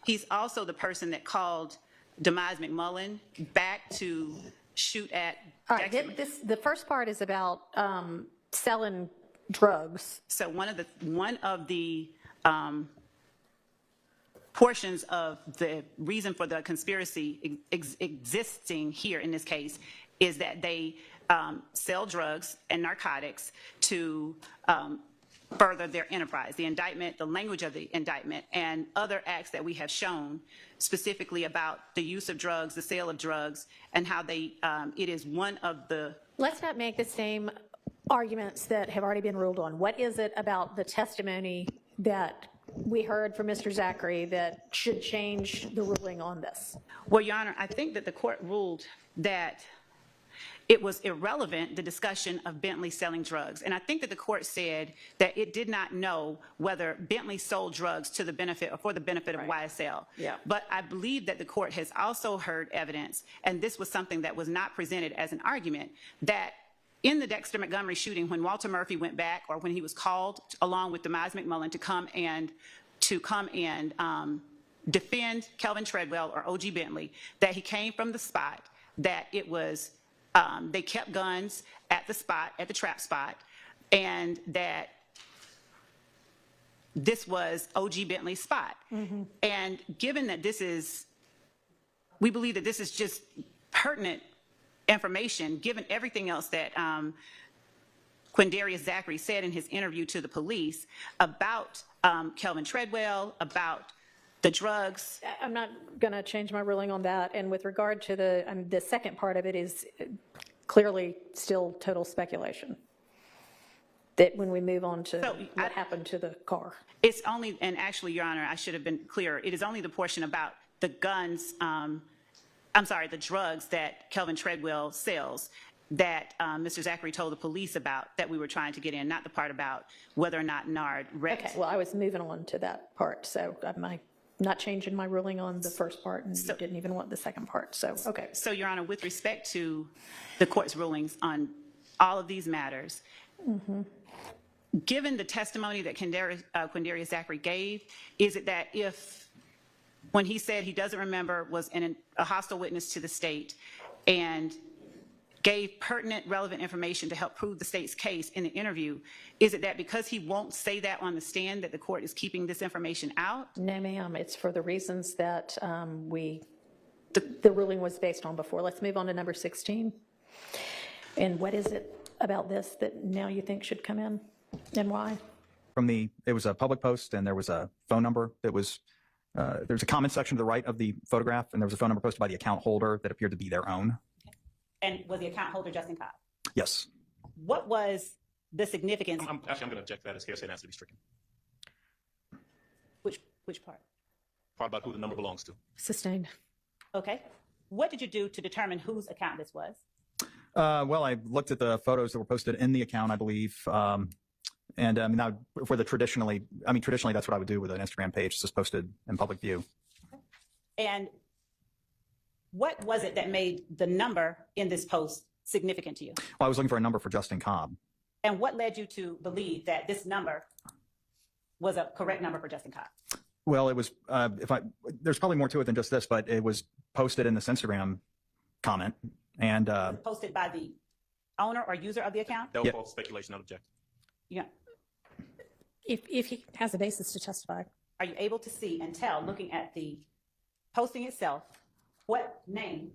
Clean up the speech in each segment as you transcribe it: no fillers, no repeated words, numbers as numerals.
He's also the person that called Demise McMullen back to shoot at All right, the first part is about selling drugs. So one of the portions of the reason for the conspiracy existing here in this case is that they sell drugs and narcotics to further their enterprise. The indictment, the language of the indictment, and other acts that we have shown specifically about the use of drugs, the sale of drugs, and how they, it is one of the... Let's not make the same arguments that have already been ruled on. What is it about the testimony that we heard from Mr. Zachary that should change the ruling on this? Well, Your Honor, I think that the court ruled that it was irrelevant, the discussion of Bentley selling drugs. And I think that the court said that it did not know whether Bentley sold drugs to the benefit or for the benefit of YSL. Yeah. But I believe that the court has also heard evidence, and this was something that was not presented as an argument, that in the Dexter Montgomery shooting, when Walter Murphy went back, or when he was called along with Demise McMullen to come and defend Kelvin Treadwell or O.G. Bentley, that he came from the spot, that it was they kept guns at the spot, at the trap spot, and that this was O.G. Bentley's spot. Mm-hmm. And given that we believe that this is just pertinent information, given everything else that Quindarius Zachary said in his interview to the police about Kelvin Treadwell, about the drugs. I'm not going to change my ruling on that. And with regard to the second part of it is clearly still total speculation. That when we move on to what happened to the car. It's only, and actually, Your Honor, I should have been clearer. It is only the portion about the guns, the drugs that Kelvin Treadwell sells that Mr. Zachary told the police about that we were trying to get in, not the part about whether or not Nard read. Okay, well, I was moving on to that part, so I'm not changing my ruling on the first part, and you didn't even want the second part, so, okay. So, Your Honor, with respect to the court's rulings on all of these matters, mm-hmm. Given the testimony that Quindarius Zachary gave, is it that when he said he doesn't remember, was a hostile witness to the state and gave pertinent, relevant information to help prove the state's case in the interview, is it that because he won't say that on the stand that the court is keeping this information out? No, ma'am. It's for the reasons that the ruling was based on before. Let's move on to number 16. And what is it about this that now you think should come in, and why? It was a public post, and there was a phone number that was, there's a comment section to the right of the photograph, and there was a phone number posted by the account holder that appeared to be their own. And was the account holder Justin Cobb? Yes. What was the significance? I'm going to object to that as hearsay and has to be stricken. Which part? Part about who the number belongs to. Sustained. Okay. What did you do to determine whose account this was? Well, I looked at the photos that were posted in the account, I believe. Traditionally, that's what I would do with an Instagram page. It's just posted in public view. And what was it that made the number in this post significant to you? Well, I was looking for a number for Justin Cobb. And what led you to believe that this number was a correct number for Justin Cobb? Well, it was, there's probably more to it than just this, but it was posted in this Instagram comment. And posted by the owner or user of the account? That was false speculation. I'll object. Yeah. If he has a basis to testify. Are you able to see and tell, looking at the posting itself, what name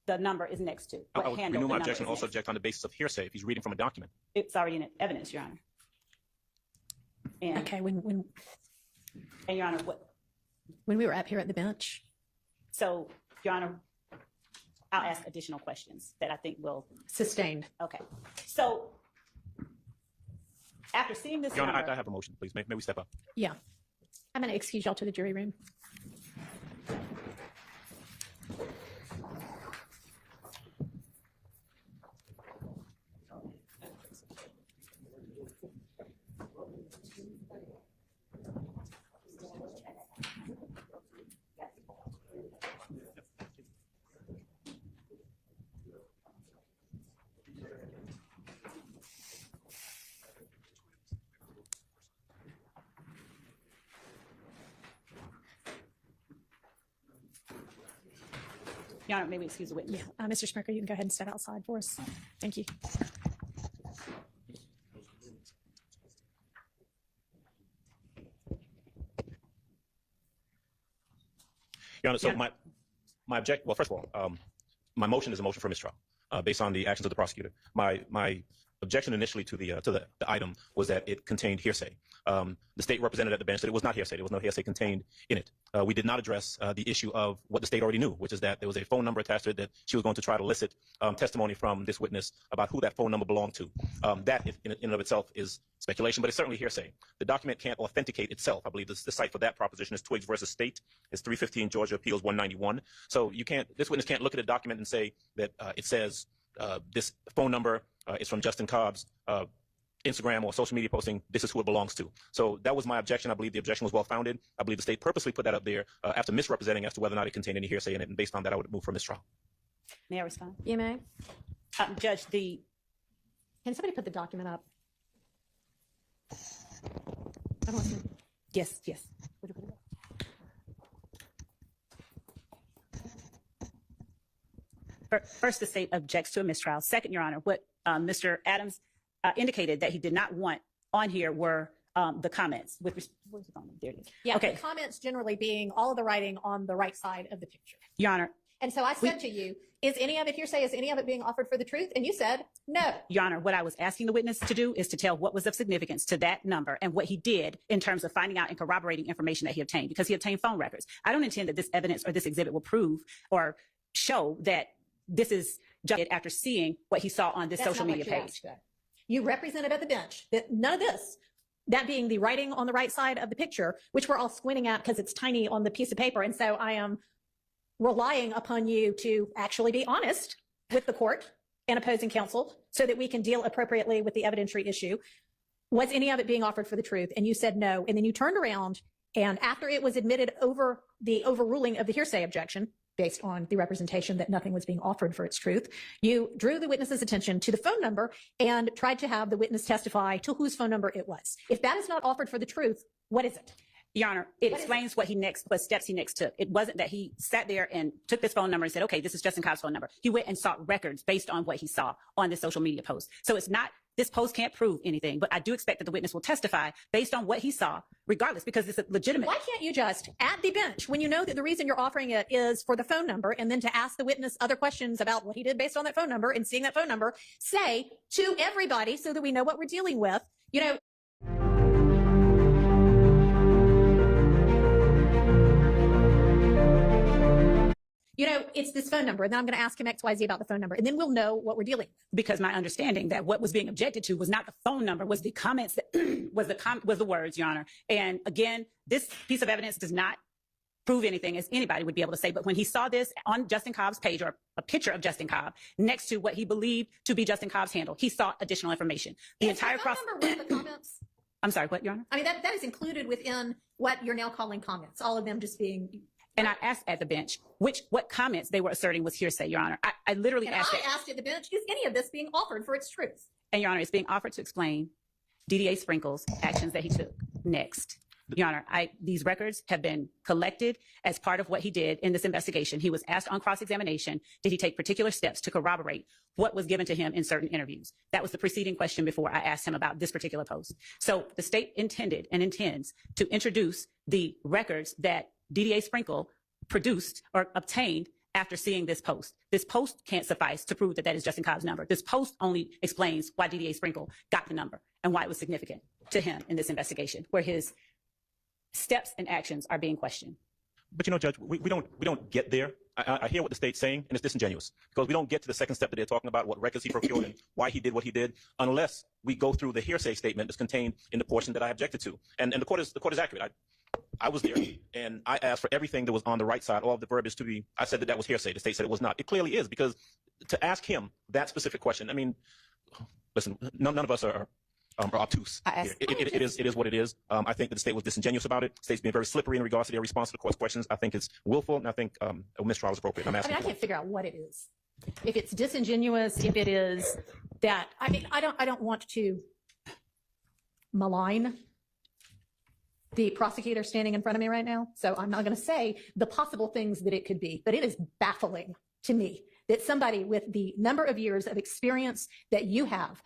the number is next to? I would renew my objection, also object on the basis of hearsay if he's reading from a document. It's already in evidence, Your Honor. And, okay, and Your Honor, when we were up here at the bench. So, Your Honor, I'll ask additional questions that I think will... Sustained. Okay. So, after seeing this Your Honor, number... I have a motion, please. May we step up? Yeah. I'm going to excuse y'all to the jury room. Your Honor, maybe excuse the witness. Mr. Schmecker, you can go ahead and step outside for us. Thank you. Your Honor, so well, first of all, my motion is a motion for mistrial based on the actions of the prosecutor. My objection initially to the item was that it contained hearsay. The state represented at the bench that it was not hearsay. There was no hearsay contained in it. We did not address the issue of what the state already knew, which is that there was a phone number attached to it that she was going to try to elicit testimony from this witness about who that phone number belonged to. That in and of itself is speculation, but it's certainly hearsay. The document can't authenticate itself. I believe the site for that proposition is Twiggs versus State. It's 315 Georgia Appeals 191. So this witness can't look at a document and say that it says this phone number is from Justin Cobb's Instagram or social media posting. This is who it belongs to. So that was my objection. I believe the objection was well founded. I believe the state purposely put that up there after misrepresenting as to whether or not it contained any hearsay in it. And based on that, I would move for mistrial. May I respond? You may. Judge, Can somebody put the document up? I don't see. yes. Would you put it up? First, the state objects to a mistrial. Second, Your Honor, what Mr. Adams indicated that he did not want on here were the comments. Where's the comment? There it is. Yeah, Okay, the comments generally being all of the writing on the right side of the picture. Your Honor, And so I said to you, is any of it hearsay? Is any of it being offered for the truth? And you said no. Your Honor, what I was asking the witness to do is to tell what was of significance to that number and what he did in terms of finding out and corroborating information that he obtained, because he obtained phone records. I don't intend that this evidence or this exhibit will prove or show that this is just after seeing what he saw on this That's social not media what you page. asked, though. You represented at the bench that none of this, that being the writing on the right side of the picture, which we're all squinting at because it's tiny on the piece of paper. And so I am relying upon you to actually be honest with the court and opposing counsel so that we can deal appropriately with the evidentiary issue. Was any of it being offered for the truth? And you said no. And then you turned around, and after it was admitted over the overruling of the hearsay objection, based on the representation that nothing was being offered for its truth, you drew the witness's attention to the phone number and tried to have the witness testify to whose phone number it was. If that is not offered for the truth, what is it? Your Honor, it explains what steps he next took. It wasn't that he sat there and took this phone number and said, okay, this is Justin Cobb's phone number. He went and sought records based on what he saw on this social media post. So it's not, this post can't prove anything, but I do expect that the witness will testify based on what he saw, regardless, because it's a legitimate. Why can't you just, at the bench, when you know that the reason you're offering it is for the phone number, and then to ask the witness other questions about what he did based on that phone number and seeing that phone number, say to everybody so that we know what we're dealing with, it's this phone number, and then I'm going to ask him XYZ about the phone number, and then we'll know what we're dealing with. Because my understanding that what was being objected to was not the phone number, was the comments that was the words, Your Honor. And again, this piece of evidence does not prove anything, as anybody would be able to say. But when he saw this on Justin Cobb's page, or a picture of Justin Cobb next to what he believed to be Justin Cobb's handle, he saw additional information. The entire phone number with the comments. I'm sorry, what, Your Honor? I mean, that is included within what you're now calling comments. All of them just being. And I asked at the bench what comments they were asserting was hearsay, Your Honor. I literally And asked I asked at the bench, is any of this being offered for its truth? And Your Honor, it's being offered to explain DDA Sprinkle's actions that he took next. Your Honor, these records have been collected as part of what he did in this investigation. He was asked on cross-examination, did he take particular steps to corroborate what was given to him in certain interviews? That was the preceding question before I asked him about this particular post. So the state intended and intends to introduce the records that DDA Sprinkle produced or obtained after seeing this post. This post can't suffice to prove that that is Justin Cobb's number. This post only explains why DDA Sprinkle got the number and why it was significant to him in this investigation, where his steps and actions are being questioned. But Judge, we don't get there. I hear what the state's saying, and it's disingenuous, because we don't get to the second step that they're talking about, what records he procured and why he did what he did, unless we go through the hearsay statement that's contained in the portion that I objected to. And the court is accurate. I was there, and I asked for everything that was on the right side, all of the verbiage to be, I said that was hearsay. The state said it was not. It clearly is, because to ask him that specific question, I mean, listen, none of us are obtuse. It is what it is. I think that the state was disingenuous about it. The state's been very slippery in regards to their response to the court's questions. I think it's willful, and I think a mistrial is appropriate. I'm asking. I can't figure out what it is. If it's disingenuous, if it is that, I mean, I don't want to malign the prosecutor standing in front of me right now. So I'm not going to say the possible things that it could be, but it is baffling to me that somebody with the number of years of experience that you have,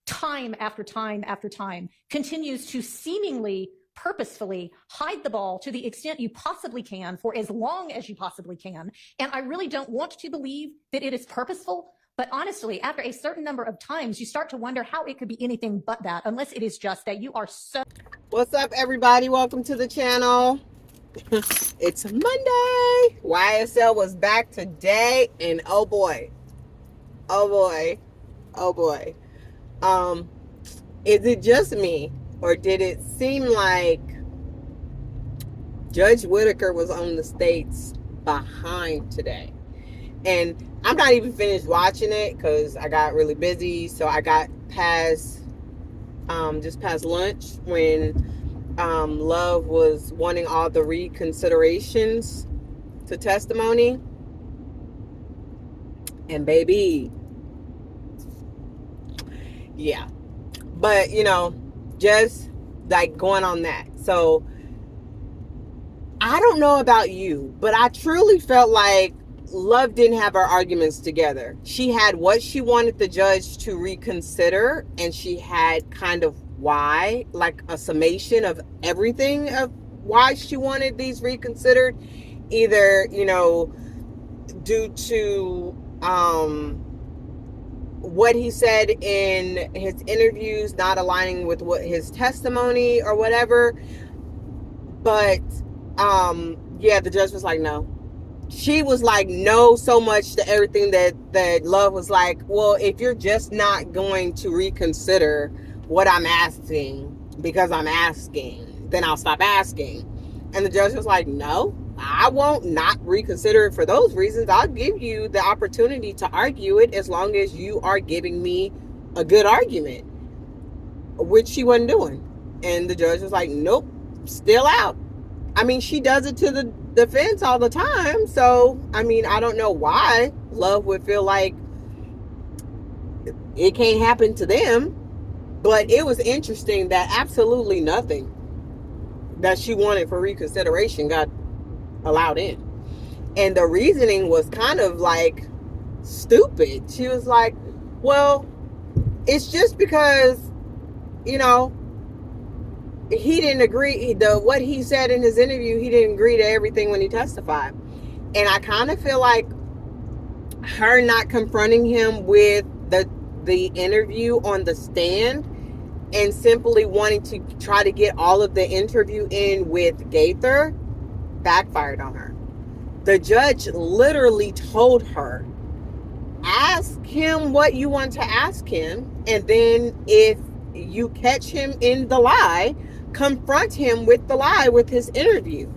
time after time after time, continues to seemingly purposefully hide the ball to the extent you possibly can for as long as you possibly can. And I really don't want to believe that it is purposeful. But honestly, after a certain number of times, you start to wonder how it could be anything but that, unless it is just that you are so. What's up, everybody? Welcome to the channel. It's Monday. YSL was back today, and oh boy, is it just me, or did it seem like Judge Whitaker was on the state's behind today? And I'm not even finished watching it because I got really busy, so I got past just past lunch when Love was wanting all the reconsiderations to testimony. And baby, yeah. But, you know, just like going on that. So I don't know about you, but I truly felt like Love didn't have her arguments together. She had what she wanted the judge to reconsider, and she had kind of why, like a summation of everything of why she wanted these reconsidered, either, you know, due to what he said in his interviews not aligning with what his testimony or whatever. But yeah, the judge was like, no. She was like, no, so much to everything that Love was like, well, if you're just not going to reconsider what I'm asking because I'm asking, then I'll stop asking. And the judge was like, no, I won't not reconsider it for those reasons. I'll give you the opportunity to argue it as long as you are giving me a good argument, which she wasn't doing. And the judge was like, nope, still out. I mean, she does it to the defense all the time. So, I mean, I don't know why Love would feel like it can't happen to them. But it was interesting that absolutely nothing that she wanted for reconsideration got allowed in. And the reasoning was kind of like stupid. She was like, well, it's just because, you know, he didn't agree. What he said in his interview, he didn't agree to everything when he testified. And I kind of feel like her not confronting him with the interview on the stand and simply wanting to try to get all of the interview in with Gaither backfired on her. The judge literally told her, ask him what you want to ask him, and then if you catch him in the lie, confront him with the lie with his interview.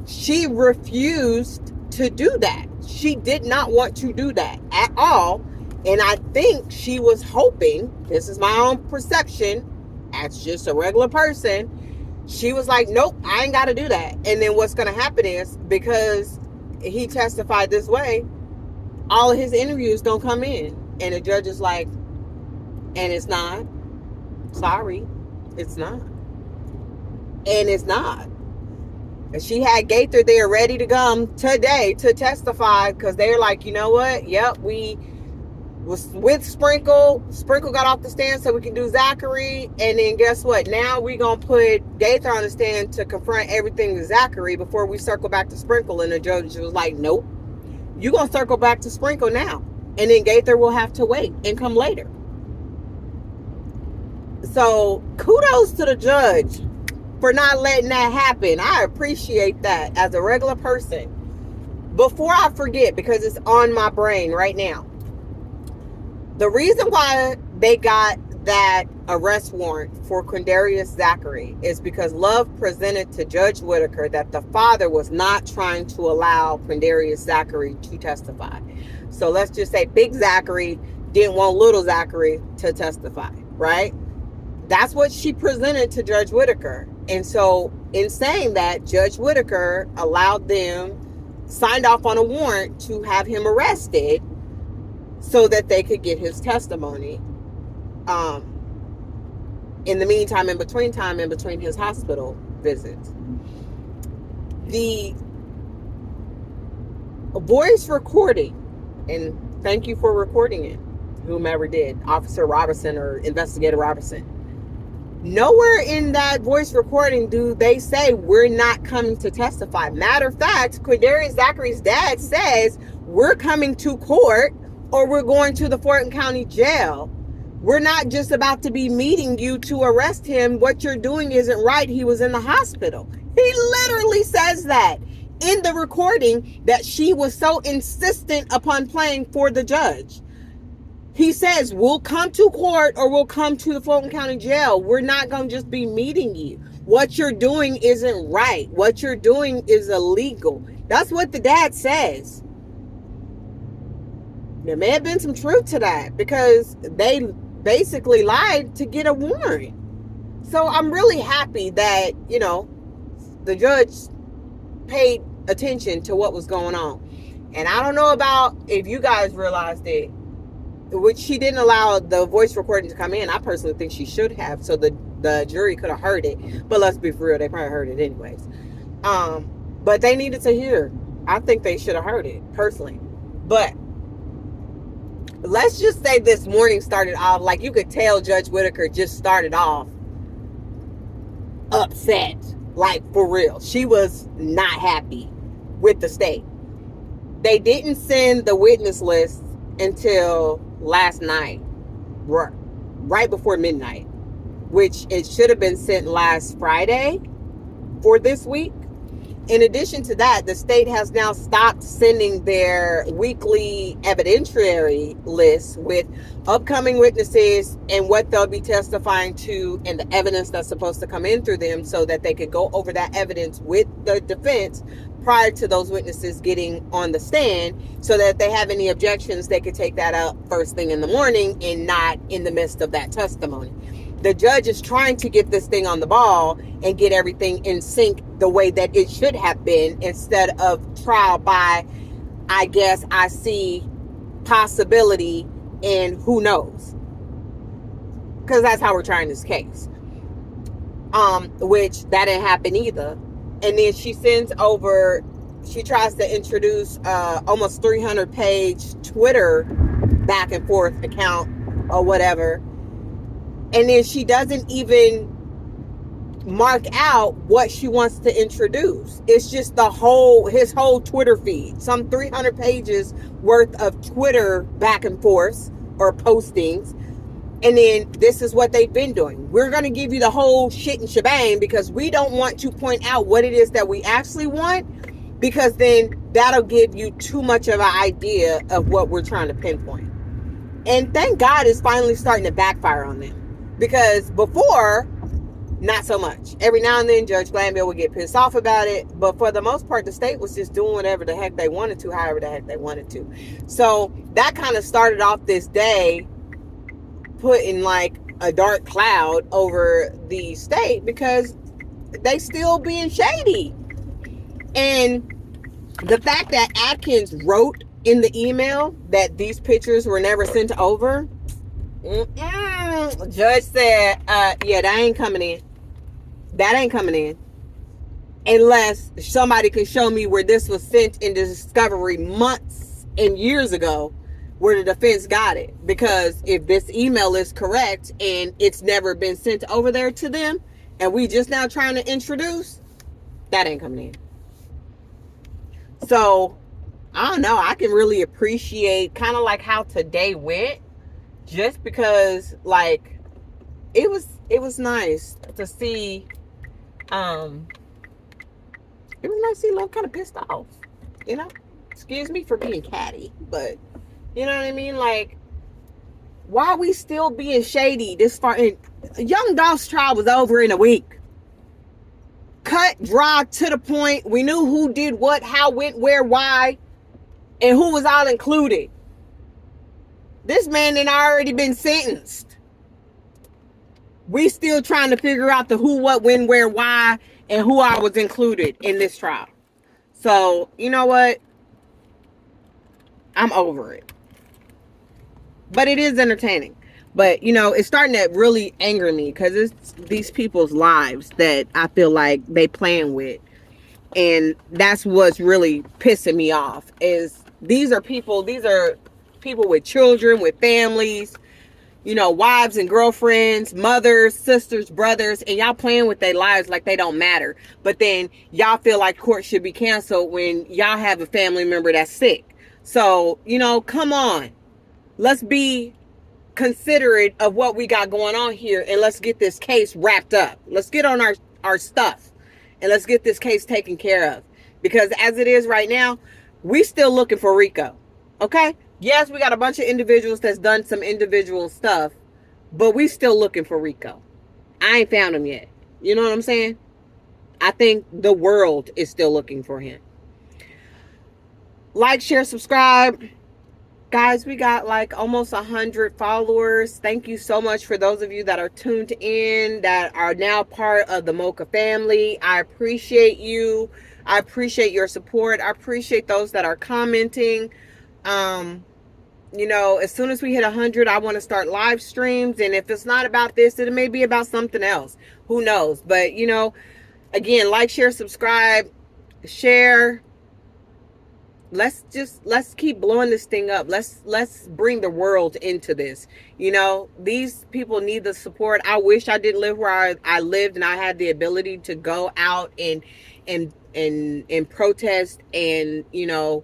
She refused to do that. She did not want to do that at all. And I think she was hoping, this is my own perception, as just a regular person, she was like, nope, I ain't got to do that. And then what's going to happen is, because he testified this way, all of his interviews don't come in. And the judge is like, and it's not. Sorry, it's not. And it's not. And she had Gaither there ready to come today to testify, because they're like, you know what? Yep, we was with Sprinkle. Sprinkle got off the stand so we can do Zachary. And then guess what? Now we're going to put Gaither on the stand to confront everything with Zachary before we circle back to Sprinkle. And the judge was like, nope, you're going to circle back to Sprinkle now. And then Gaither will have to wait and come later. So kudos to the judge for not letting that happen. I appreciate that as a regular person. Before I forget, because it's on my brain right now, the reason why they got that arrest warrant for Quindarius Zachary is because Love presented to Judge Whitaker that the father was not trying to allow Quindarius Zachary to testify. So let's just say Big Zachary didn't want Little Zachary to testify, right? That's what she presented to Judge Whitaker. And so in saying that, Judge Whitaker allowed them, signed off on a warrant to have him arrested so that they could get his testimony in the meantime, in between his hospital visits. The voice recording And thank you for recording it, whomever did, Officer Robertson or Investigator Robertson. Nowhere in that voice recording do they say we're not coming to testify. Matter of fact, Quindarius Zachary's dad says we're coming to court or we're going to the Fulton County Jail. We're not just about to be meeting you to arrest him. What you're doing isn't right. He was in the hospital. He literally says that in the recording that she was so insistent upon playing for the judge. He says, we'll come to court or we'll come to the Fulton County Jail. We're not going to just be meeting you. What you're doing isn't right. What you're doing is illegal. That's what the dad says. There may have been some truth to that because they basically lied to get a warrant. So I'm really happy that, you know, the judge paid attention to what was going on. And I don't know about if you guys realized it, which she didn't allow the voice recording to come in. I personally think she should have, so the jury could have heard it. But let's be for real, they probably heard it anyways. But they needed to hear. I think they should have heard it, personally. But let's just say this morning started off, like you could tell Judge Whitaker just started off upset. Like, for real. She was not happy with the state. They didn't send the witness list until last night, right before midnight, which it should have been sent last Friday for this week. In addition to that, the state has now stopped sending their weekly evidentiary list with upcoming witnesses and what they'll be testifying to and the evidence that's supposed to come in through them so that they could go over that evidence with the defense prior to those witnesses getting on the stand, so that if they have any objections, they could take that up first thing in the morning and not in the midst of that testimony. The judge is trying to get this thing on the ball and get everything in sync the way that it should have been, instead of trial by, I guess I see possibility and who knows. Because that's how we're trying this case. Which that didn't happen either. And then she sends over, she tries to introduce almost 300-page Twitter back and forth account or whatever. And then she doesn't even mark out what she wants to introduce. It's just his whole Twitter feed. Some 300 pages worth of Twitter back and forth or postings. And then this is what they've been doing. We're going to give you the whole shit and shebang because we don't want to point out what it is that we actually want, because then that'll give you too much of an idea of what we're trying to pinpoint. And thank God it's finally starting to backfire on them, because before, not so much. Every now and then Judge Glanville would get pissed off about it, but for the most part the state was just doing whatever the heck they wanted to, however the heck they wanted to. So that kind of started off this day putting like a dark cloud over the state, because they still being shady. And the fact that Atkins wrote in the email that these pictures were never sent over, judge said, yeah, that ain't coming in. That ain't coming in unless somebody can show me where this was sent in discovery months and years ago, where the defense got it. Because if this email is correct and it's never been sent over there to them, and we just now trying to introduce, that ain't coming in. So I don't know, I can really appreciate kind of like how today went, just because like it was nice to see. It was nice to see Lil kind of pissed off, you know. Excuse me for being catty, but you know what I mean? Like, why are we still being shady this far? Young Dolph's trial was over in a week. Cut, dry, to the point. We knew who did what, how, went, where, why, and who was all included. This man had already been sentenced. We still trying to figure out the who, what, when, where, why, and who all was included in this trial. So, you know what? I'm over it. But it is entertaining. But, you know, it's starting to really anger me, because it's these people's lives that I feel like they playing with. And that's what's really pissing me off, is these are people, these are people with children, with families, you know, wives and girlfriends, mothers, sisters, brothers, and y'all playing with their lives like they don't matter. But then y'all feel like court should be canceled when y'all have a family member that's sick. So, you know, come on. Let's be considerate of what we got going on here, and let's get this case wrapped up. Let's get on our stuff, and let's get this case taken care of. Because as it is right now, we still looking for Rico. Okay? Yes, we got a bunch of individuals that's done some individual stuff, but we still looking for Rico. I ain't found him yet. You know what I'm saying? I think the world is still looking for him. Like, share, subscribe. Guys, we got like almost 100 followers. Thank you so much for those of you that are tuned in, that are now part of the Mocha family. I appreciate you. I appreciate your support. I appreciate those that are commenting. You know, as soon as we hit 100, I want to start live streams. And if it's not about this, it may be about something else. Who knows? But, you know, again, like, share, subscribe, share. Let's keep blowing this thing up. Let's bring the world into this. You know, these people need the support. I wish I didn't live where I lived and I had the ability to go out and protest and, you know,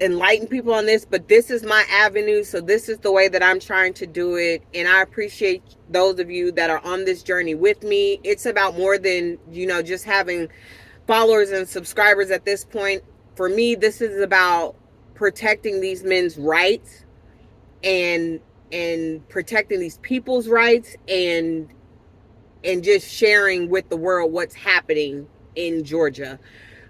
enlighten people on this, but this is my avenue. So this is the way that I'm trying to do it. And I appreciate those of you that are on this journey with me. It's about more than, you know, just having followers and subscribers at this point. For me, this is about protecting these men's rights and protecting these people's rights and just sharing with the world what's happening in Georgia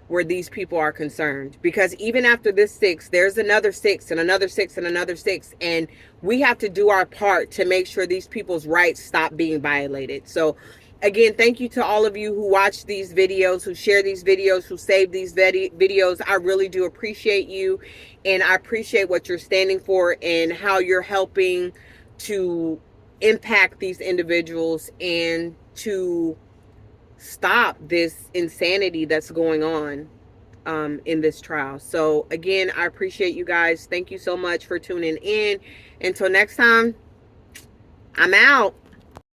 where these people are concerned. Because even after this 6, there's another 6 and another 6 and another 6. And we have to do our part to make sure these people's rights stop being violated. So again, thank you to all of you who watch these videos, who share these videos, who save these videos. I really do appreciate you. And I appreciate what you're standing for and how you're helping to impact these individuals and to stop this insanity that's going on in this trial. So again, I appreciate you guys. Thank you so much for tuning in. Until next time, I'm out.